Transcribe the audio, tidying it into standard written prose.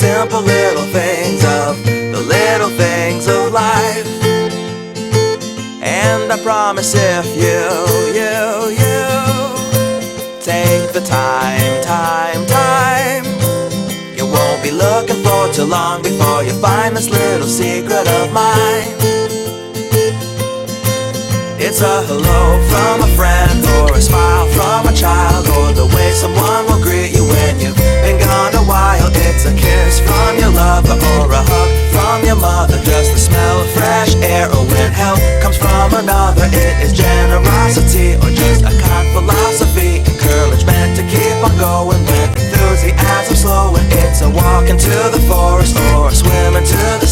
simple little things of the little things of life. And I promise if you take the time, you won't be looking for too long before you find this little secret of mine. It's a hello from a friend, or a smile from a child, or the way someone will greet you when you've been gone a while. It's a kiss from your lover, or a hug from your mother, just the smell of fresh air, or when help comes from another. It is generosity, or just a kind philosophy, encouragement to keep on going when enthusiasm's slowing. It's a walk into the forest, or a swim into the